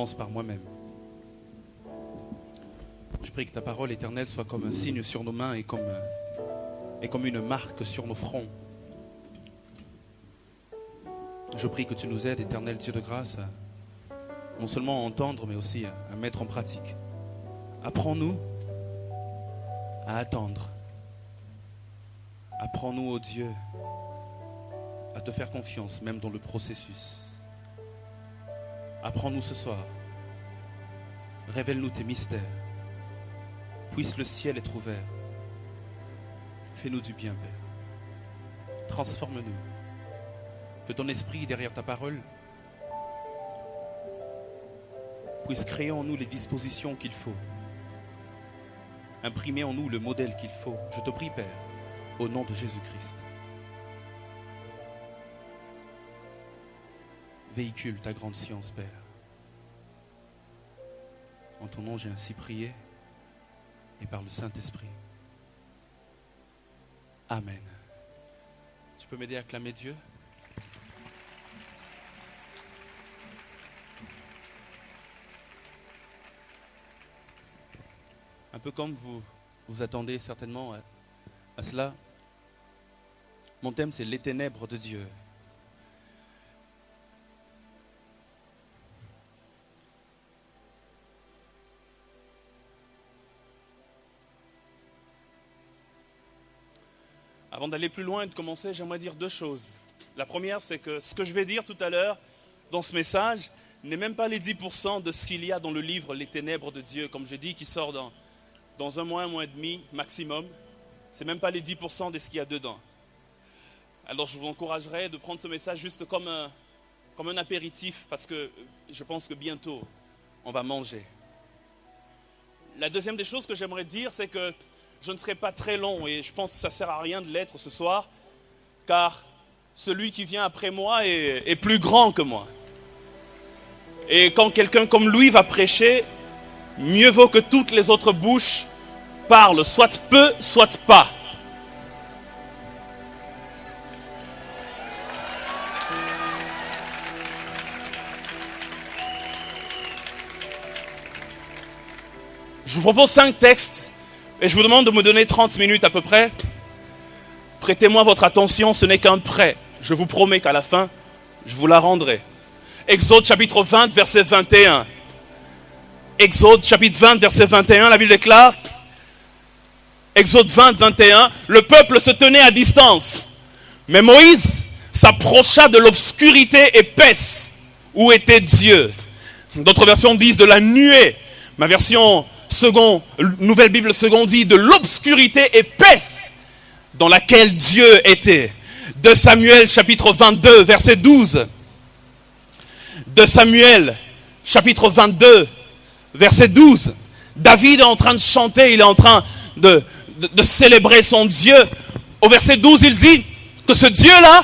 commence par moi-même. Je prie que ta parole éternelle soit comme un signe sur nos mains et comme une marque sur nos fronts. Je prie que tu nous aides, éternel Dieu de grâce, à non seulement à entendre, mais aussi à mettre en pratique. Apprends-nous à attendre. Apprends-nous, ô Dieu, à te faire confiance, même dans le processus. Apprends-nous ce soir. Révèle-nous tes mystères. Puisse le ciel être ouvert. Fais-nous du bien, Père. Transforme-nous. Que ton esprit, derrière ta parole, puisse créer en nous les dispositions qu'il faut. Imprimer en nous le modèle qu'il faut. Je te prie, Père, au nom de Jésus-Christ. Véhicule ta grande science, Père. En ton nom, j'ai ainsi prié et par le Saint-Esprit. Amen. Tu peux m'aider à acclamer Dieu? Un peu comme vous attendez certainement à cela. Mon thème, c'est les ténèbres de Dieu. Avant d'aller plus loin et de commencer, j'aimerais dire deux choses. La première, c'est que ce que je vais dire tout à l'heure dans ce message n'est même pas les 10% de ce qu'il y a dans le livre Les Ténèbres de Dieu, comme j'ai dit, qui sort dans un mois et demi maximum. C'est même pas les 10% de ce qu'il y a dedans. Alors je vous encouragerais de prendre ce message juste comme un apéritif, parce que je pense que bientôt, on va manger. La deuxième des choses que j'aimerais dire, c'est que je ne serai pas très long, et je pense que ça ne sert à rien de l'être ce soir, car celui qui vient après moi est plus grand que moi. Et quand quelqu'un comme lui va prêcher, mieux vaut que toutes les autres bouches parlent, soit peu, soit pas. Je vous propose 5 textes et je vous demande de me donner 30 minutes à peu près. Prêtez-moi votre attention, ce n'est qu'un prêt. Je vous promets qu'à la fin, je vous la rendrai. Exode chapitre 20, verset 21. Exode chapitre 20, verset 21, la Bible déclare, Exode 20, 21, le peuple se tenait à distance, mais Moïse s'approcha de l'obscurité épaisse où était Dieu. D'autres versions disent de la nuée. Ma version Nouvelle Bible seconde dit de l'obscurité épaisse dans laquelle Dieu était. 2 Samuel chapitre 22, verset 12. 2 Samuel chapitre 22, verset 12. David est en train de chanter, il est en train de célébrer son Dieu. Au verset 12, il dit que ce Dieu-là,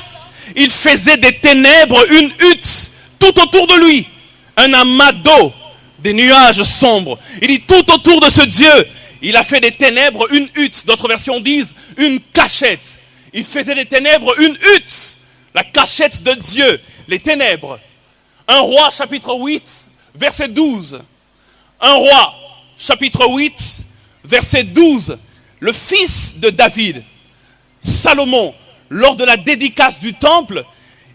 il faisait des ténèbres une hutte tout autour de lui, un amas d'eau, des nuages sombres. Il dit tout autour de ce Dieu, il a fait des ténèbres une hutte. D'autres versions disent une cachette. Il faisait des ténèbres une hutte, la cachette de Dieu, les ténèbres. 1 Roi chapitre 8, verset 12. 1 Roi chapitre 8, verset 12. Le fils de David, Salomon, lors de la dédicace du temple,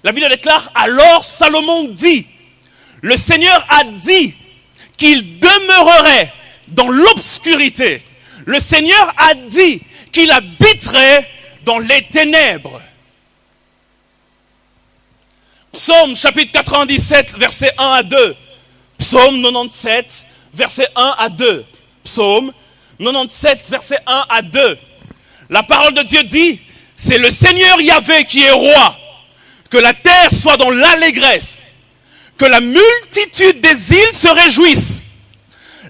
la Bible déclare, alors Salomon dit, le Seigneur a dit qu'il demeurerait dans l'obscurité. Le Seigneur a dit qu'il habiterait dans les ténèbres. Psaume chapitre 97, verset 1 à 2. Psaume 97, verset 1 à 2. Psaume 97, verset 1 à 2. La parole de Dieu dit, c'est le Seigneur Yahvé qui est roi. Que la terre soit dans l'allégresse. Que la multitude des îles se réjouissent.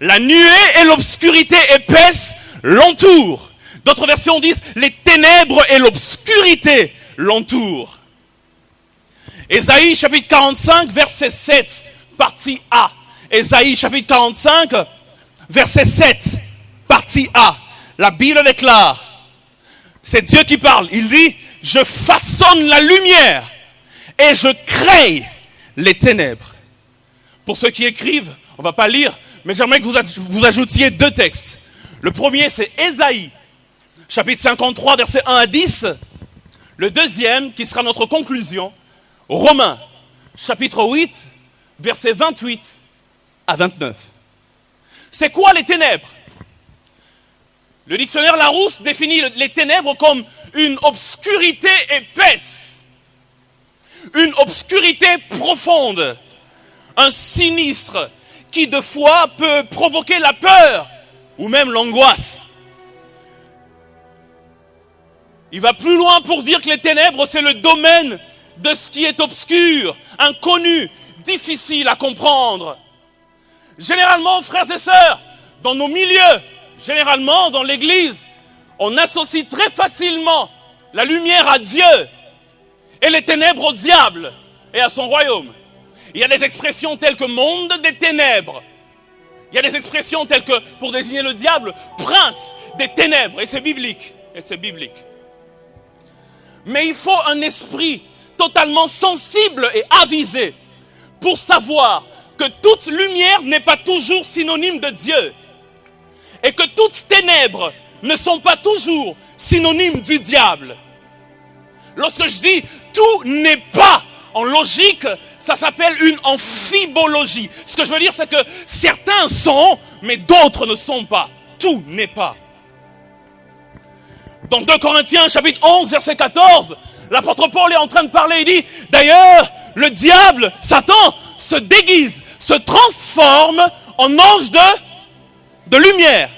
La nuée et l'obscurité épaisse l'entourent. D'autres versions disent, les ténèbres et l'obscurité l'entourent. Ésaïe chapitre 45, verset 7, partie A. Ésaïe chapitre 45, verset 7, partie A. La Bible déclare, c'est Dieu qui parle, il dit, je façonne la lumière et je crée les ténèbres. Pour ceux qui écrivent On ne va pas lire, mais j'aimerais que vous ajoutiez 2 textes. Le premier, c'est Ésaïe, chapitre 53, versets 1 à 10. Le deuxième, qui sera notre conclusion, Romains, chapitre 8, versets 28 à 29. C'est quoi les ténèbres? Le dictionnaire Larousse définit les ténèbres comme une obscurité épaisse, une obscurité profonde, un sinistre qui de fois peut provoquer la peur ou même l'angoisse. Il va plus loin pour dire que les ténèbres, c'est le domaine de ce qui est obscur, inconnu, difficile à comprendre. Généralement, frères et sœurs, dans nos milieux, généralement dans l'église, on associe très facilement la lumière à Dieu et les ténèbres au diable et à son royaume. Il y a des expressions telles que monde des ténèbres. Il y a des expressions telles que, pour désigner le diable, prince des ténèbres. Et c'est biblique. Et c'est biblique. Mais il faut un esprit totalement sensible et avisé pour savoir que toute lumière n'est pas toujours synonyme de Dieu. Et que toutes ténèbres ne sont pas toujours synonymes du diable. Lorsque je dis tout n'est pas en logique, ça s'appelle une amphibologie. Ce que je veux dire, c'est que certains sont, mais d'autres ne sont pas. Tout n'est pas. Dans 2 Corinthiens, chapitre 11, verset 14, l'apôtre Paul est en train de parler, il dit, d'ailleurs, le diable, Satan, se déguise, se transforme en ange de lumière.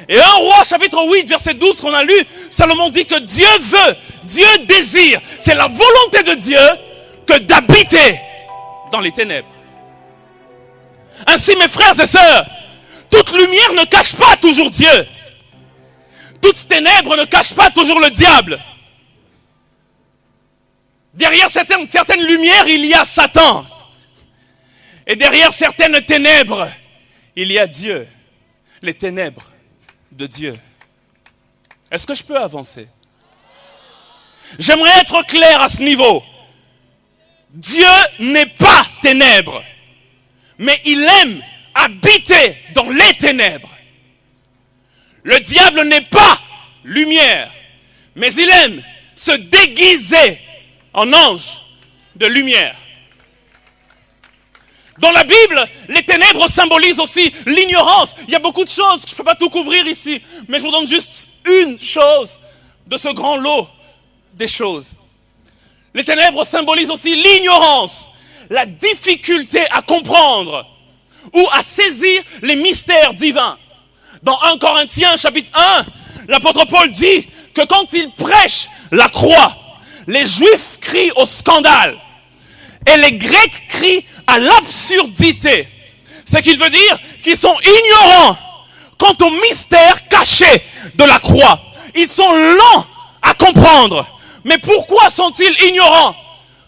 Et 1 Roi, chapitre 8, verset 12 qu'on a lu, Salomon dit que Dieu veut, Dieu désire, c'est la volonté de Dieu que d'habiter dans les ténèbres. Ainsi, mes frères et sœurs, toute lumière ne cache pas toujours Dieu. Toute ténèbres ne cache pas toujours le diable. Derrière certaines lumières, il y a Satan. Et derrière certaines ténèbres, il y a Dieu. Les ténèbres de Dieu. Est-ce que je peux avancer? J'aimerais être clair à ce niveau. Dieu n'est pas ténèbres, mais il aime habiter dans les ténèbres. Le diable n'est pas lumière, mais il aime se déguiser en ange de lumière. Dans la Bible, les ténèbres symbolisent aussi l'ignorance. Il y a beaucoup de choses, je ne peux pas tout couvrir ici, mais je vous donne juste une chose de ce grand lot des choses. Les ténèbres symbolisent aussi l'ignorance, la difficulté à comprendre ou à saisir les mystères divins. Dans 1 Corinthiens chapitre 1, l'apôtre Paul dit que quand il prêche la croix, les Juifs crient au scandale et les Grecs crient à l'absurdité. Ce qu'il veut dire qu'ils sont ignorants quant au mystère caché de la croix. Ils sont lents à comprendre. Mais pourquoi sont-ils ignorants?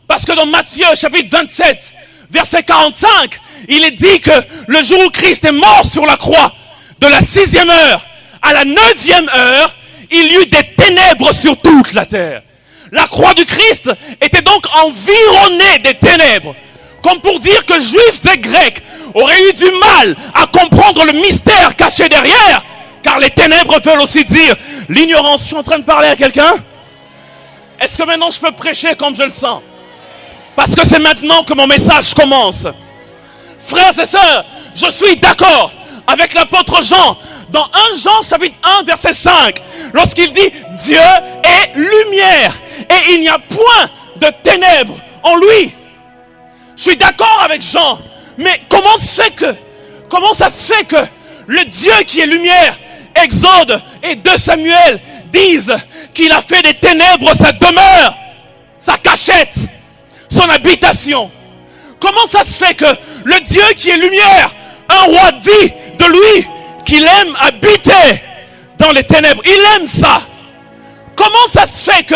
Parce que dans Matthieu chapitre 27, verset 45, il est dit que le jour où Christ est mort sur la croix, de la 6e heure à la 9e heure, il y eut des ténèbres sur toute la terre. La croix du Christ était donc environnée des ténèbres. Comme pour dire que Juifs et Grecs auraient eu du mal à comprendre le mystère caché derrière, car les ténèbres veulent aussi dire l'ignorance. Je suis en train de parler à quelqu'un? Est-ce que maintenant je peux prêcher comme je le sens? Parce que c'est maintenant que mon message commence. Frères et sœurs, je suis d'accord avec l'apôtre Jean dans 1 Jean chapitre 1 verset 5 lorsqu'il dit Dieu est lumière et il n'y a point de ténèbres en lui. Je suis d'accord avec Jean, mais comment ça se fait que le Dieu qui est lumière, Exode et 2 Samuel disent qu'il a fait des ténèbres sa demeure, sa cachette, son habitation? Comment ça se fait que le Dieu qui est lumière, un roi dit de lui qu'il aime habiter dans les ténèbres? Il aime ça. Comment ça se fait que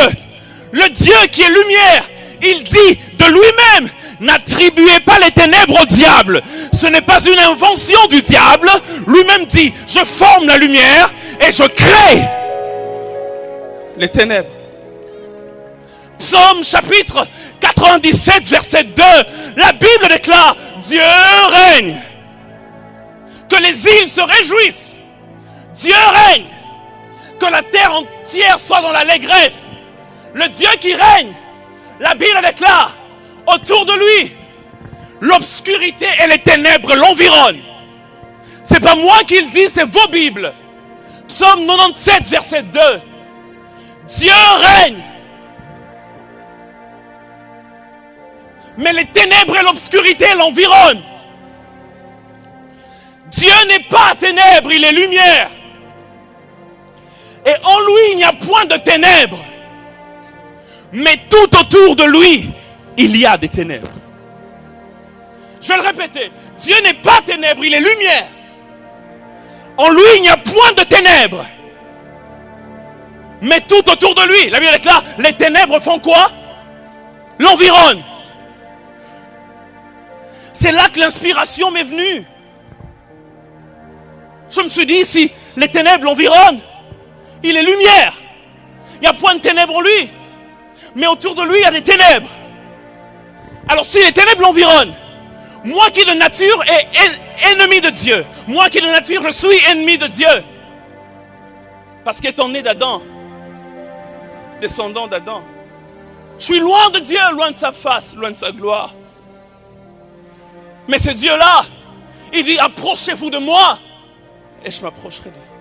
le Dieu qui est lumière, il dit de lui-même, n'attribuez pas les ténèbres au diable. Ce n'est pas une invention du diable. Lui-même dit, je forme la lumière et je crée les ténèbres. Psaume chapitre 97 verset 2, la Bible déclare, Dieu règne que les îles se réjouissent. Dieu règne. Que la terre entière soit dans l'allégresse. Le Dieu qui règne, la Bible déclare, autour de lui, l'obscurité et les ténèbres l'environnent. C'est pas moi qui le dis, c'est vos Bibles. Psaume 97, verset 2. Dieu règne. Mais les ténèbres et l'obscurité l'environnent. Dieu n'est pas ténèbres, il est lumière. Et en lui, il n'y a point de ténèbres. Mais tout autour de lui, il y a des ténèbres. Je vais le répéter. Dieu n'est pas ténèbres, il est lumière. En lui, il n'y a point de ténèbres. Mais tout autour de lui, la Bible déclare, les ténèbres font quoi? L'environnent. C'est là que l'inspiration m'est venue. Je me suis dit, si les ténèbres l'environnent, il est lumière. Il n'y a point de ténèbres en lui. Mais autour de lui, il y a des ténèbres. Alors si les ténèbres l'environnent, moi qui de nature est ennemi de Dieu, moi qui de nature je suis ennemi de Dieu, parce qu'étant né d'Adam, descendant d'Adam, je suis loin de Dieu, loin de sa face, loin de sa gloire. Mais ce Dieu-là, il dit, approchez-vous de moi, et je m'approcherai de vous.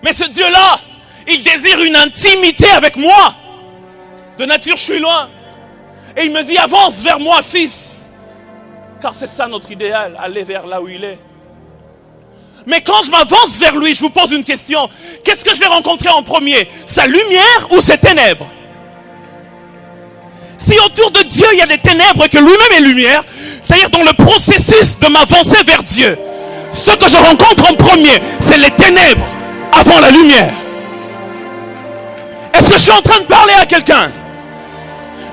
Mais ce Dieu-là, il désire une intimité avec moi. De nature, je suis loin. Et il me dit, avance vers moi, fils. Car c'est ça notre idéal, aller vers là où il est. Mais quand je m'avance vers lui, je vous pose une question. Qu'est-ce que je vais rencontrer en premier? Sa lumière ou ses ténèbres? Si autour de Dieu, il y a des ténèbres et que lui-même est lumière, c'est-à-dire dans le processus de m'avancer vers Dieu, ce que je rencontre en premier, c'est les ténèbres avant la lumière. Est-ce que je suis en train de parler à quelqu'un?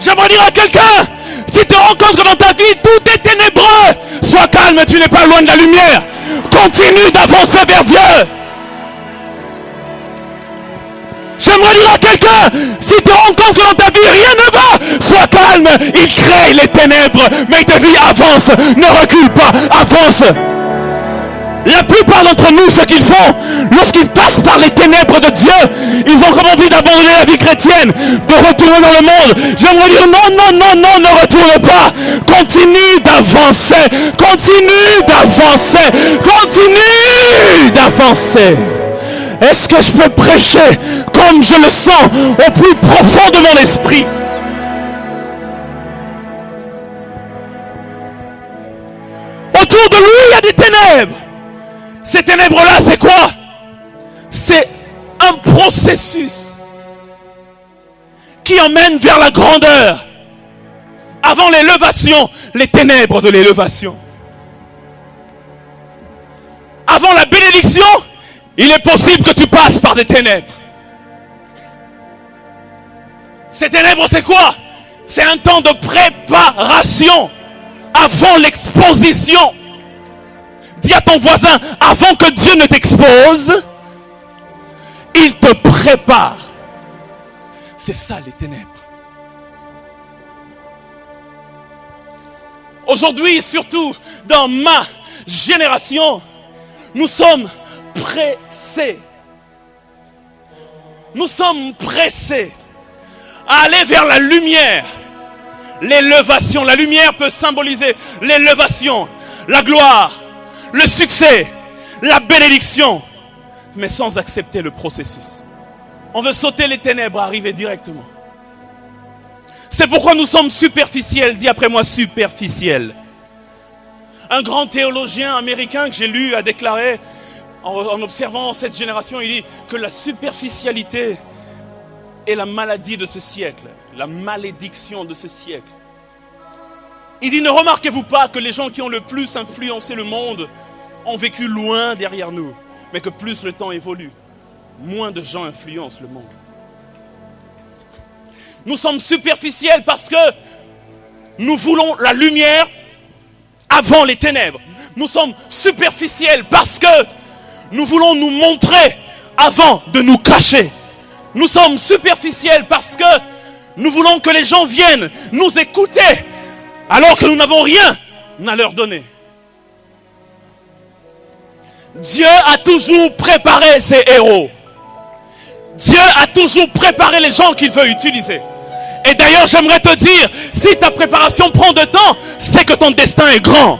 J'aimerais dire à quelqu'un, si tu rencontres que dans ta vie tout est ténébreux, sois calme, tu n'es pas loin de la lumière. Continue d'avancer vers Dieu. J'aimerais dire à quelqu'un, si tu rencontres que dans ta vie rien ne va, sois calme, il crée les ténèbres, mais il te dit avance, ne recule pas, avance. La plupart d'entre nous, ce qu'ils font, lorsqu'ils passent par les ténèbres de Dieu, ils ont comme envie d'abandonner la vie chrétienne, de retourner dans le monde. J'aimerais dire non, non, non, non, ne retourne pas. Continue d'avancer, continue d'avancer, continue d'avancer. Est-ce que je peux prêcher comme je le sens au plus profond de mon esprit? Autour de lui, il y a des ténèbres. Ces ténèbres-là, c'est quoi? C'est un processus qui emmène vers la grandeur. Avant l'élévation, les ténèbres de l'élévation. Avant la bénédiction, il est possible que tu passes par des ténèbres. Ces ténèbres, c'est quoi? C'est un temps de préparation avant l'exposition. Dis à ton voisin, avant que Dieu ne t'expose, il te prépare. C'est ça les ténèbres. Aujourd'hui, surtout dans ma génération, nous sommes pressés. Nous sommes pressés à aller vers la lumière. L'élévation. La lumière peut symboliser l'élévation, la gloire, le succès, la bénédiction, mais sans accepter le processus. On veut sauter les ténèbres, arriver directement. C'est pourquoi nous sommes superficiels. Dis après moi, superficiels. Un grand théologien américain que j'ai lu a déclaré, en observant cette génération, il dit que la superficialité est la maladie de ce siècle, la malédiction de ce siècle. Il dit, ne remarquez-vous pas que les gens qui ont le plus influencé le monde ont vécu loin derrière nous, mais que plus le temps évolue, moins de gens influencent le monde. Nous sommes superficiels parce que nous voulons la lumière avant les ténèbres. Nous sommes superficiels parce que nous voulons nous montrer avant de nous cacher. Nous sommes superficiels parce que nous voulons que les gens viennent nous écouter alors que nous n'avons rien à leur donner. Dieu a toujours préparé ses héros. Dieu a toujours préparé les gens qu'il veut utiliser. Et d'ailleurs, j'aimerais te dire, si ta préparation prend de temps, c'est que ton destin est grand.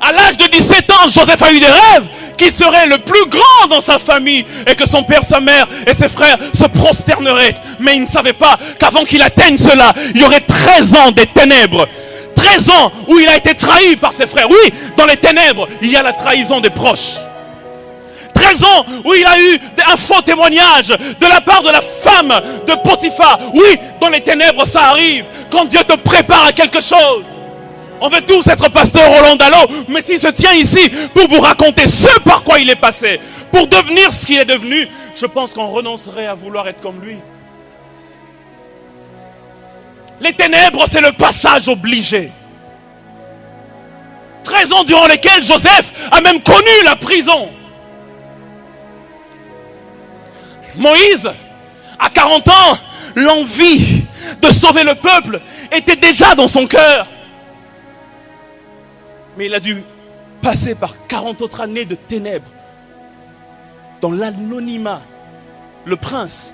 À l'âge de 17 ans, Joseph a eu des rêves qu'il serait le plus grand dans sa famille et que son père, sa mère et ses frères se prosterneraient. Mais il ne savait pas qu'avant qu'il atteigne cela, il y aurait 13 ans des ténèbres. 13 ans où il a été trahi par ses frères. Oui, dans les ténèbres, il y a la trahison des proches. 13 ans où il a eu un faux témoignage de la part de la femme de Potiphar. Oui, dans les ténèbres, ça arrive. Quand Dieu te prépare à quelque chose. On veut tous être pasteur Roland Dallot, mais s'il se tient ici pour vous raconter ce par quoi il est passé, pour devenir ce qu'il est devenu, je pense qu'on renoncerait à vouloir être comme lui. Les ténèbres, c'est le passage obligé. 13 ans durant lesquels Joseph a même connu la prison. Moïse, à 40 ans, l'envie de sauver le peuple était déjà dans son cœur. Mais il a dû passer par 40 autres années de ténèbres. Dans l'anonymat, le prince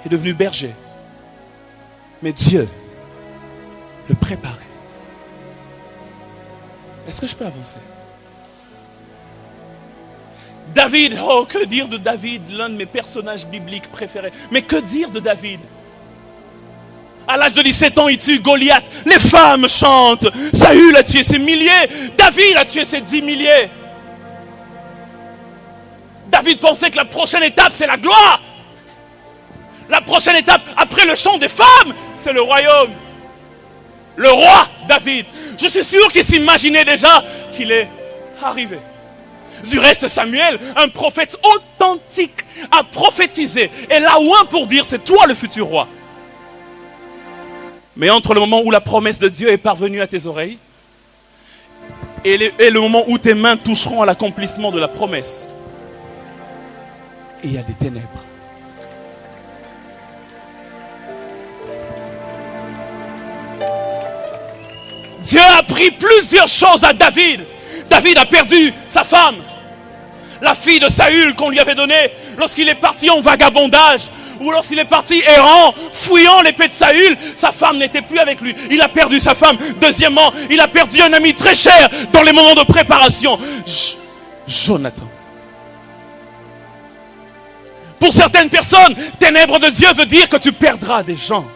est devenu berger. Mais Dieu le préparait. Est-ce que je peux avancer? David, oh que dire de David, l'un de mes personnages bibliques préférés. Mais que dire de David? À l'âge de 17 ans, il tue Goliath. Les femmes chantent. Saül a tué ses milliers. David a tué ses 10 milliers. David pensait que la prochaine étape, c'est la gloire. La prochaine étape, après le chant des femmes, c'est le royaume. Le roi David. Je suis sûr qu'il s'imaginait déjà qu'il est arrivé. Du reste, Samuel, un prophète authentique, a prophétisé. Et là où un pour dire, c'est toi le futur roi. Mais entre le moment où la promesse de Dieu est parvenue à tes oreilles et le moment où tes mains toucheront à l'accomplissement de la promesse, il y a des ténèbres. Dieu a appris plusieurs choses à David. David a perdu sa femme, la fille de Saül qu'on lui avait donnée lorsqu'il est parti en vagabondage. Ou lorsqu'il est parti errant, fouillant l'épée de Saül, sa femme n'était plus avec lui. Il a perdu sa femme. Deuxièmement, il a perdu un ami très cher dans les moments de préparation. Jonathan. Pour certaines personnes, ténèbres de Dieu veut dire que tu perdras des gens.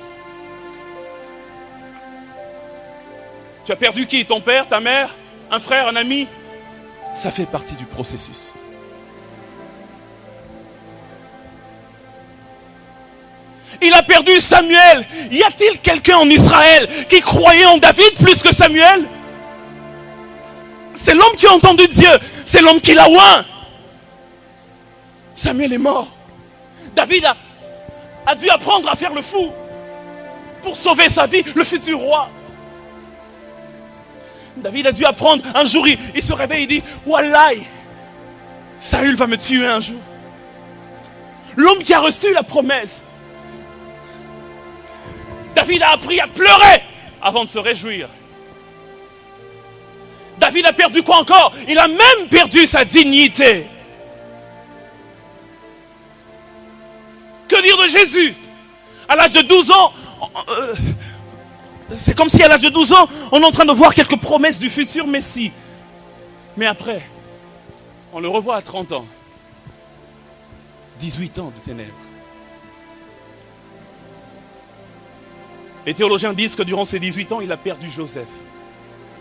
Tu as perdu qui? Ton père, ta mère, un frère, un ami? Ça fait partie du processus. Il a perdu Samuel. Y a-t-il quelqu'un en Israël qui croyait en David plus que Samuel? C'est l'homme qui a entendu Dieu. C'est l'homme qui l'a oint. Samuel est mort. David a dû apprendre à faire le fou pour sauver sa vie, le futur roi. David a dû apprendre. Un jour, il se réveille et dit, Wallahi, Saül va me tuer un jour. L'homme qui a reçu la promesse. David a appris à pleurer avant de se réjouir. David a perdu quoi encore? Il a même perdu sa dignité. Que dire de Jésus? À l'âge de 12 ans, c'est comme si à l'âge de 12 ans, on est en train de voir quelques promesses du futur Messie. Mais après, on le revoit à 30 ans. 18 ans de ténèbres. Les théologiens disent que durant ces 18 ans, il a perdu Joseph.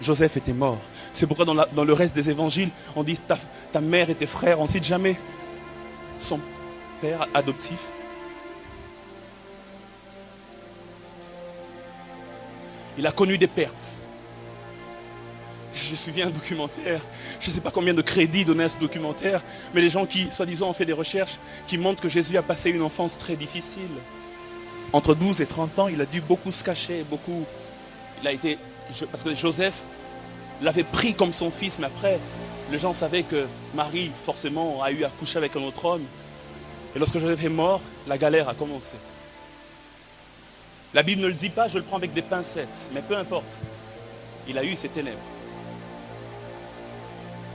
Joseph était mort. C'est pourquoi dans le reste des évangiles, on dit ta mère et tes frères, on ne cite jamais son père adoptif. Il a connu des pertes. J'ai suivi un documentaire, je ne sais pas combien de crédits donnés à ce documentaire, mais les gens qui, soi-disant, ont fait des recherches qui montrent que Jésus a passé une enfance très difficile. Entre 12 et 30 ans, il a dû beaucoup se cacher, beaucoup. Parce que Joseph l'avait pris comme son fils, mais après, les gens savaient que Marie, forcément, a eu à coucher avec un autre homme. Et lorsque Joseph est mort, la galère a commencé. La Bible ne le dit pas, je le prends avec des pincettes, mais peu importe. il a eu ces ténèbres.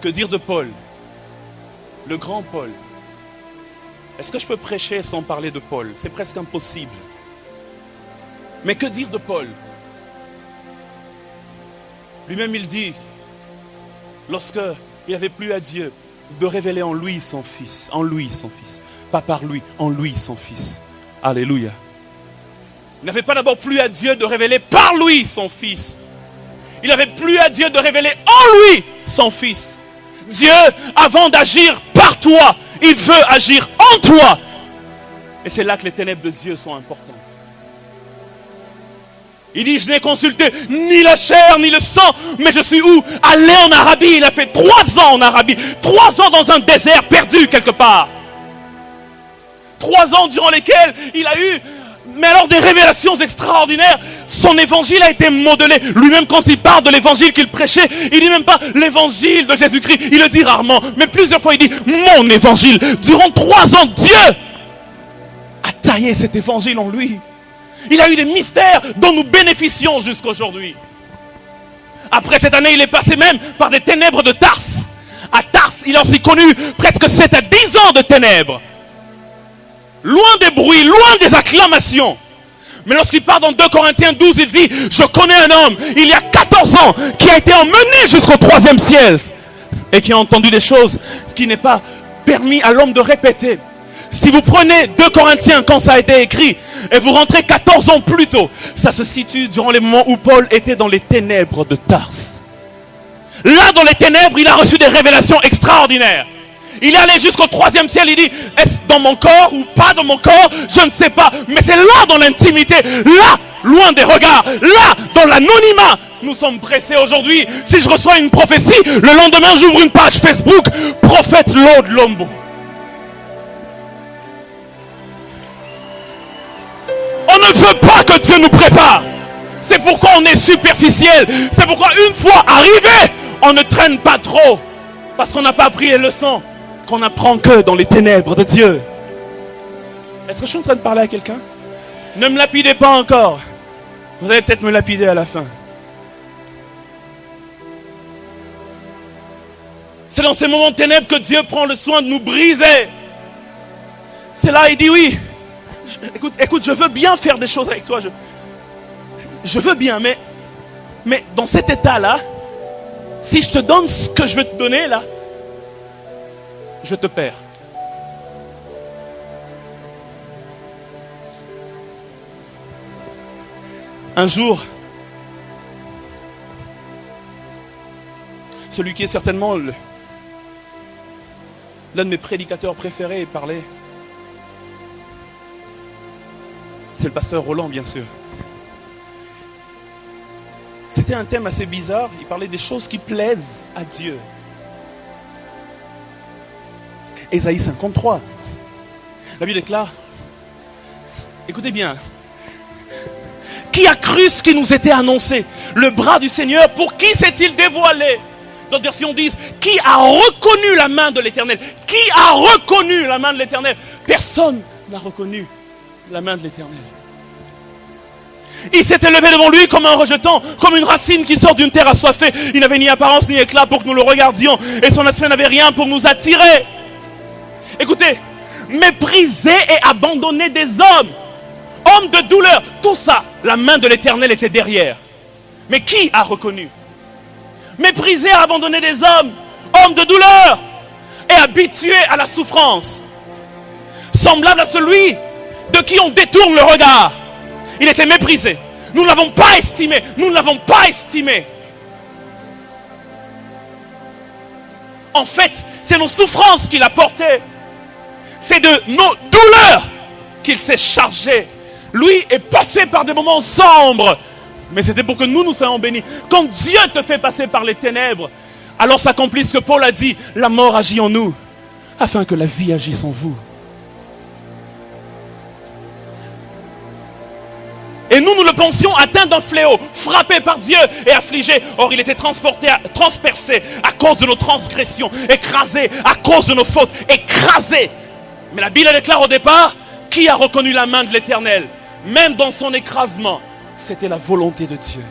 Que dire de Paul? Le grand Paul. Est-ce que je peux prêcher sans parler de Paul? C'est presque impossible. Mais que dire de Paul? Lui-même il dit, lorsqu'il n'avait plus à Dieu de révéler en lui son Fils, pas par lui, en lui son Fils. Alléluia. Il n'avait pas d'abord plus à Dieu de révéler par lui son Fils. Il n'avait plus à Dieu de révéler en lui son Fils. Dieu, avant d'agir par toi, il veut agir en toi. Et c'est là que les ténèbres de Dieu sont importantes. Il dit, je n'ai consulté ni la chair ni le sang, mais je suis où? Allé en Arabie. Il a fait 3 ans en Arabie. 3 ans dans un désert perdu quelque part. 3 ans durant lesquels il a eu, mais alors des révélations extraordinaires. Son évangile a été modelé. Lui-même quand il parle de l'évangile qu'il prêchait, il dit même pas l'évangile de Jésus-Christ. Il le dit rarement, mais plusieurs fois il dit mon évangile. Durant 3 ans, Dieu a taillé cet évangile en lui. Il a eu des mystères dont nous bénéficions jusqu'à aujourd'hui. Après cette année, il est passé même par des ténèbres de Tars. À Tars, il a aussi connu presque 7 à 10 ans de ténèbres. Loin des bruits, loin des acclamations. Mais lorsqu'il parle dans 2 Corinthiens 12, il dit, je connais un homme, il y a 14 ans, qui a été emmené jusqu'au 3e ciel. Et qui a entendu des choses qui n'est pas permis à l'homme de répéter. Si vous prenez 2 Corinthiens quand ça a été écrit, et vous rentrez 14 ans plus tôt, ça se situe durant les moments où Paul était dans les ténèbres de Tars. Là, dans les ténèbres, il a reçu des révélations extraordinaires. Il est allé jusqu'au 3e ciel, il dit, est-ce dans mon corps ou pas dans mon corps? Je ne sais pas, mais c'est là dans l'intimité, là, loin des regards, là, dans l'anonymat. Nous sommes pressés aujourd'hui. Si je reçois une prophétie, le lendemain, j'ouvre une page Facebook, prophète Lord Lombo. On ne veut pas que Dieu nous prépare. C'est pourquoi on est superficiel. C'est pourquoi une fois arrivé, on ne traîne pas trop. Parce qu'on n'a pas appris les leçons qu'on n'apprend que dans les ténèbres de Dieu. Est-ce que je suis en train de parler à quelqu'un? Ne me lapidez pas encore. Vous allez peut-être me lapider à la fin. C'est dans ces moments de ténèbres que Dieu prend le soin de nous briser. C'est là, il dit oui. Écoute, je veux bien faire des choses avec toi. Je veux bien, mais dans cet état-là, si je te donne ce que je veux te donner, là, je te perds. Un jour, celui qui est certainement l'un de mes prédicateurs préférés parlait. C'est le pasteur Roland, bien sûr. C'était un thème assez bizarre. Il parlait des choses qui plaisent à Dieu. Ésaïe 53. La Bible déclare, écoutez bien, qui a cru ce qui nous était annoncé? Le bras du Seigneur, pour qui s'est-il dévoilé? D'autres versions disent, qui a reconnu la main de l'Éternel? Qui a reconnu la main de l'Éternel? Personne n'a reconnu la main de l'Éternel. Il s'était levé devant lui comme un rejeton, comme une racine qui sort d'une terre assoiffée. Il n'avait ni apparence ni éclat pour que nous le regardions, et son aspect n'avait rien pour nous attirer. Écoutez, méprisé et abandonné des hommes, hommes de douleur, tout ça, la main de l'Éternel était derrière. Mais qui a reconnu? Méprisé et abandonné des hommes, hommes de douleur et habitués à la souffrance, semblable à celui de qui on détourne le regard. Il était méprisé. Nous ne l'avons pas estimé. Nous ne l'avons pas estimé. En fait, c'est nos souffrances qu'il a portées. C'est de nos douleurs qu'il s'est chargé. Lui est passé par des moments sombres. Mais c'était pour que nous soyons bénis. Quand Dieu te fait passer par les ténèbres, alors s'accomplit ce que Paul a dit. La mort agit en nous, afin que la vie agisse en vous. Et nous le pensions atteint d'un fléau, frappé par Dieu et affligé. Or, il était transpercé à cause de nos transgressions, écrasé à cause de nos fautes, écrasé. Mais la Bible déclare au départ, qui a reconnu la main de l'Éternel? Même dans son écrasement, c'était la volonté de Dieu.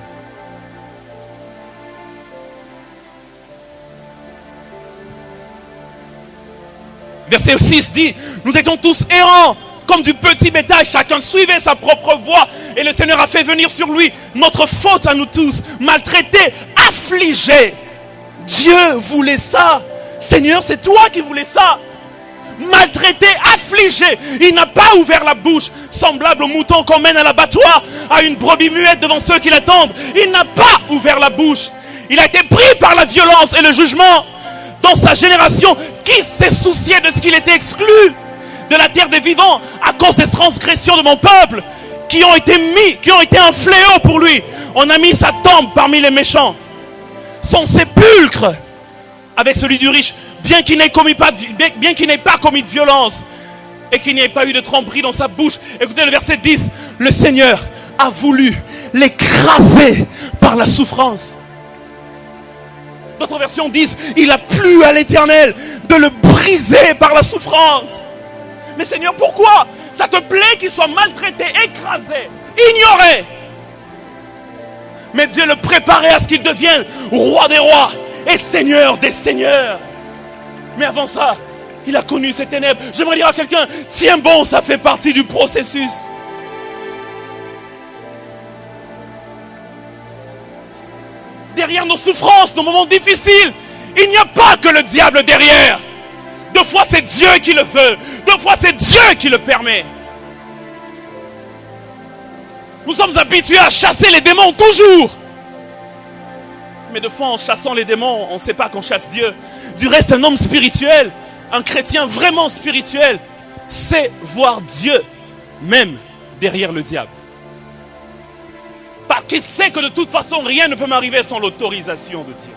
Verset 6 dit, nous étions tous errants, comme du petit bétail, chacun suivait sa propre voie, et le Seigneur a fait venir sur lui notre faute à nous tous, maltraités, affligés. Dieu voulait ça. Seigneur, c'est toi qui voulais ça. Maltraité, affligé. Il n'a pas ouvert la bouche, semblable au mouton qu'on mène à l'abattoir, à une brebis muette devant ceux qui l'attendent. Il n'a pas ouvert la bouche. Il a été pris par la violence et le jugement. Dans sa génération, qui s'est soucié de ce qu'il était exclu de la terre des vivants à cause des transgressions de mon peuple, qui ont été un fléau pour lui. On a mis sa tombe parmi les méchants, son sépulcre avec celui du riche, bien qu'il n'ait pas commis de violence et qu'il n'y ait pas eu de tromperie dans sa bouche. Écoutez le verset 10, le Seigneur a voulu l'écraser par la souffrance. D'autres versions disent, il a plu à l'Éternel de le briser par la souffrance. Mais Seigneur, pourquoi ça te plaît qu'il soit maltraité, écrasé, ignoré? Mais Dieu le préparait à ce qu'il devienne roi des rois et seigneur des seigneurs. Mais avant ça, il a connu ces ténèbres. J'aimerais dire à quelqu'un, tiens bon, ça fait partie du processus. Derrière nos souffrances, nos moments difficiles, il n'y a pas que le diable derrière. Deux fois c'est Dieu qui le veut. Deux fois c'est Dieu qui le permet. Nous sommes habitués à chasser les démons toujours. Mais de fois en chassant les démons, on ne sait pas qu'on chasse Dieu. Du reste, un homme spirituel, un chrétien vraiment spirituel, sait voir Dieu même derrière le diable. Parce qu'il sait que de toute façon, rien ne peut m'arriver sans l'autorisation de Dieu.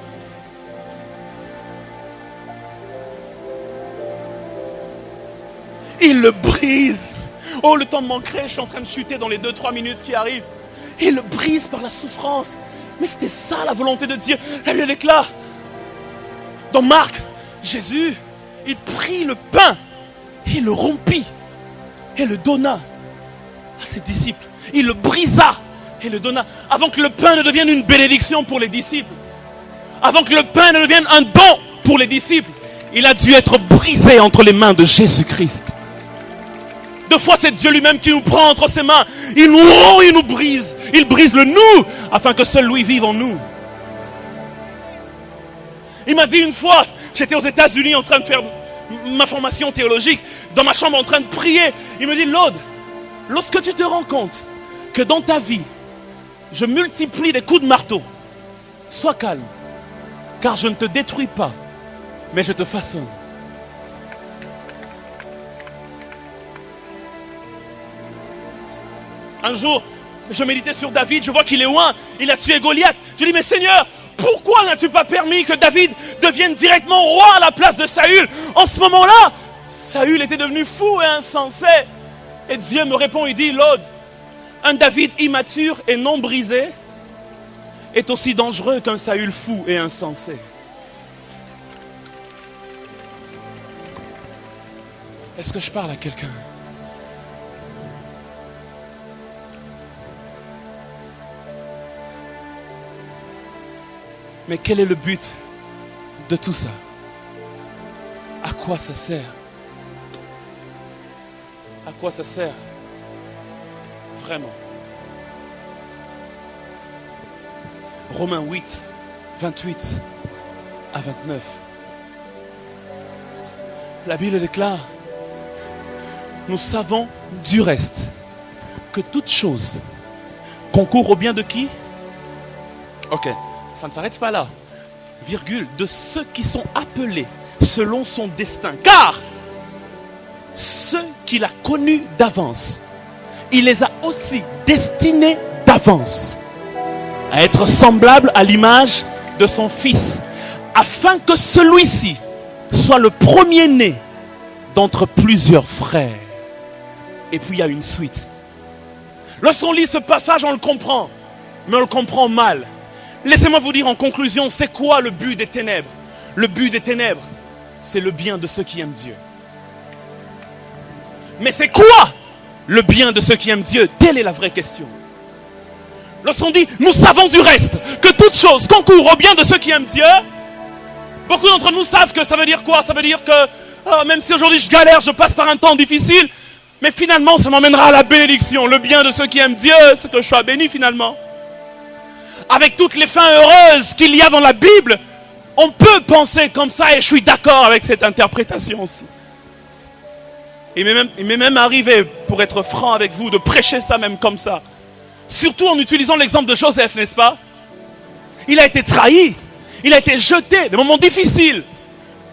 Il le brise. Oh, le temps me manquerait, je suis en train de chuter dans les 2-3 minutes qui arrivent. Il le brise par la souffrance. Mais c'était ça la volonté de Dieu. La Bible déclare, dans Marc, Jésus, il prit le pain, il le rompit et le donna à ses disciples. Il le brisa et le donna, avant que le pain ne devienne une bénédiction pour les disciples. Avant que le pain ne devienne un don pour les disciples. Il a dû être brisé entre les mains de Jésus-Christ. Deux fois, c'est Dieu lui-même qui nous prend entre ses mains. Il nous rend, il nous brise. Il brise le nous, afin que seul lui vive en nous. Il m'a dit une fois, j'étais aux États-Unis en train de faire ma formation théologique, dans ma chambre en train de prier. Il me dit, Lord, lorsque tu te rends compte que dans ta vie, je multiplie les coups de marteau, sois calme, car je ne te détruis pas, mais je te façonne. Un jour, je méditais sur David, je vois qu'il est loin, il a tué Goliath. Je dis, mais Seigneur, pourquoi n'as-tu pas permis que David devienne directement roi à la place de Saül? En ce moment-là, Saül était devenu fou et insensé. Et Dieu me répond, il dit, Lord, un David immature et non brisé est aussi dangereux qu'un Saül fou et insensé. Est-ce que je parle à quelqu'un? Mais quel est le but de tout ça? À quoi ça sert? À quoi ça sert? Vraiment. Romains 8, 28 à 29. La Bible déclare, nous savons du reste que toute chose concourt au bien de qui? Ok. Ça ne s'arrête pas là. Virgule, de ceux qui sont appelés selon son destin. Car ceux qu'il a connus d'avance, il les a aussi destinés d'avance à être semblables à l'image de son Fils, afin que celui-ci soit le premier-né d'entre plusieurs frères. Et puis il y a une suite. Lorsqu'on lit ce passage, on le comprend, mais on le comprend mal. Laissez-moi vous dire en conclusion, c'est quoi le but des ténèbres? Le but des ténèbres, c'est le bien de ceux qui aiment Dieu. Mais c'est quoi le bien de ceux qui aiment Dieu? Telle est la vraie question. Lorsqu'on dit, nous savons du reste, que toute chose concourt au bien de ceux qui aiment Dieu, beaucoup d'entre nous savent que ça veut dire quoi? Ça veut dire que Oh, même si aujourd'hui je galère, je passe par un temps difficile, mais finalement ça m'emmènera à la bénédiction. Le bien de ceux qui aiment Dieu, c'est que je sois béni finalement. Avec toutes les fins heureuses qu'il y a dans la Bible, on peut penser comme ça et je suis d'accord avec cette interprétation aussi. Il m'est même arrivé, pour être franc avec vous, de prêcher ça même comme ça. Surtout en utilisant l'exemple de Joseph, n'est-ce pas? Il a été trahi, il a été jeté, des moments difficiles,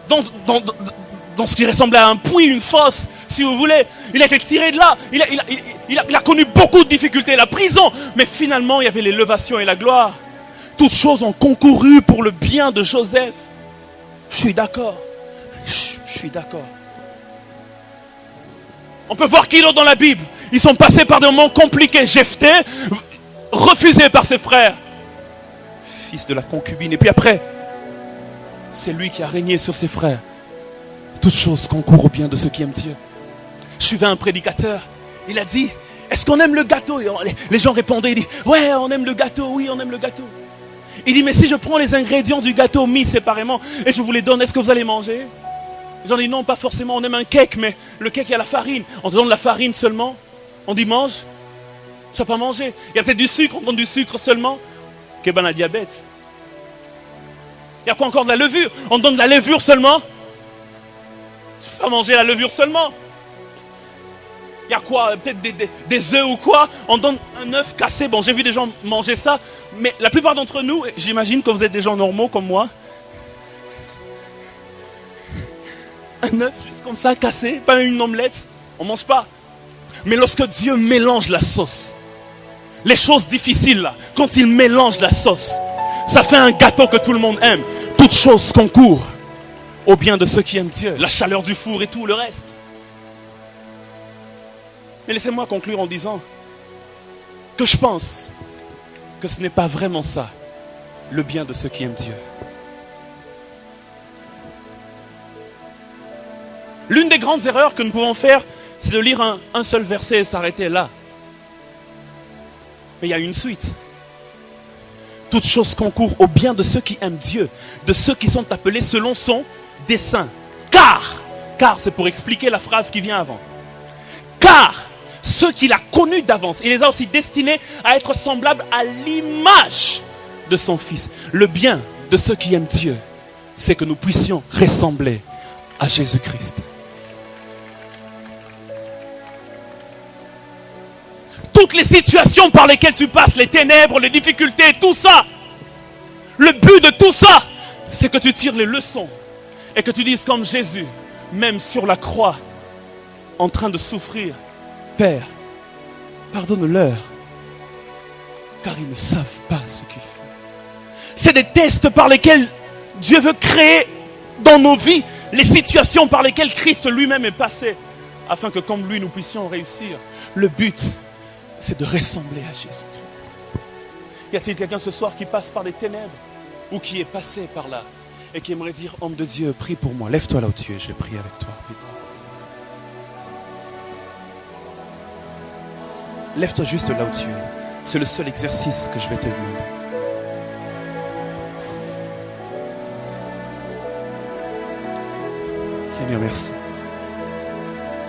dans ce qui ressemblait à un puits, une fosse, si vous voulez. Il a été tiré de là, il a connu beaucoup de difficultés, la prison, mais finalement il y avait l'élévation et la gloire. Toutes choses ont concouru pour le bien de Joseph. Je suis d'accord, je suis d'accord. On peut voir qui d'autre dans la Bible. Ils sont passés par des moments compliqués. Jephthé, refusé par ses frères, fils de la concubine. Et puis après, c'est lui qui a régné sur ses frères. Toutes choses concourent au bien de ceux qui aiment Dieu. Je suivais un prédicateur. Il a dit, est-ce qu'on aime le gâteau? Et les gens répondaient, il dit, ouais, on aime le gâteau, oui, on aime le gâteau. Il dit, mais si je prends les ingrédients du gâteau mis séparément et je vous les donne, est-ce que vous allez manger? J'en dis non, pas forcément, on aime un cake, mais le cake, il y a la farine. On te donne la farine seulement. On dit mange. Tu vas pas manger. Il y a peut-être du sucre, on te donne du sucre seulement. Qu'est ben la diabète. Il y a quoi encore? De la levure. On te donne de la levure seulement. Tu vas pas manger la levure seulement. Il y a quoi? Peut-être des œufs ou quoi? On donne un œuf cassé. Bon, j'ai vu des gens manger ça. Mais la plupart d'entre nous, j'imagine que vous êtes des gens normaux comme moi. Un œuf juste comme ça, cassé, pas une omelette, on ne mange pas. Mais lorsque Dieu mélange la sauce, les choses difficiles là, quand il mélange la sauce, ça fait un gâteau que tout le monde aime. Toutes choses concourent au bien de ceux qui aiment Dieu. La chaleur du four et tout le reste. Mais laissez-moi conclure en disant que je pense que ce n'est pas vraiment ça, le bien de ceux qui aiment Dieu. L'une des grandes erreurs que nous pouvons faire, c'est de lire un seul verset et s'arrêter là. Mais il y a une suite. Toutes choses concourent au bien de ceux qui aiment Dieu, de ceux qui sont appelés selon son dessein. Car c'est pour expliquer la phrase qui vient avant. Car ceux qu'il a connus d'avance, il les a aussi destinés à être semblables à l'image de son Fils. Le bien de ceux qui aiment Dieu, c'est que nous puissions ressembler à Jésus-Christ. Toutes les situations par lesquelles tu passes, les ténèbres, les difficultés, tout ça, le but de tout ça, c'est que tu tires les leçons et que tu dises comme Jésus, même sur la croix, en train de souffrir, Père, pardonne-leur, car ils ne savent pas ce qu'ils font. C'est des tests par lesquels Dieu veut créer dans nos vies les situations par lesquelles Christ lui-même est passé, afin que comme lui, nous puissions réussir. Le but, c'est de ressembler à Jésus-Christ. Y a-t-il quelqu'un ce soir qui passe par des ténèbres ou qui est passé par là et qui aimerait dire, homme de Dieu, prie pour moi. Lève-toi là où tu es, je vais prier avec toi. Lève-toi juste là où tu es. C'est le seul exercice que je vais te demander. Seigneur, merci.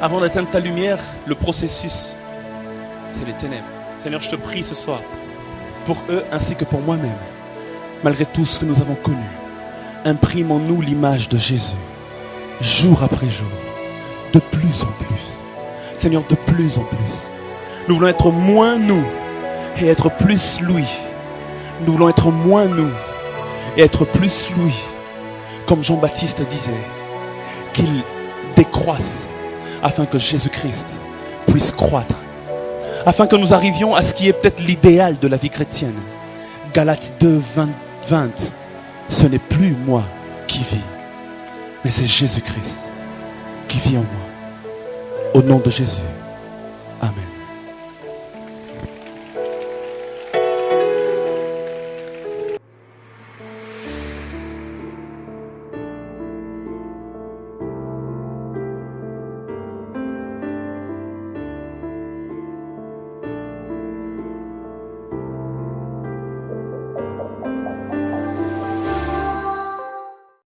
Avant d'atteindre ta lumière, le processus, c'est les ténèbres. Seigneur, je te prie ce soir, pour eux ainsi que pour moi-même, malgré tout ce que nous avons connu, imprime en nous l'image de Jésus, jour après jour, de plus en plus. Seigneur, de plus en plus. Nous voulons être moins nous et être plus lui. Nous voulons être moins nous et être plus lui. Comme Jean-Baptiste disait, qu'il décroisse afin que Jésus-Christ puisse croître. Afin que nous arrivions à ce qui est peut-être l'idéal de la vie chrétienne. Galates 2, 20. Ce n'est plus moi qui vis, mais c'est Jésus-Christ qui vit en moi. Au nom de Jésus.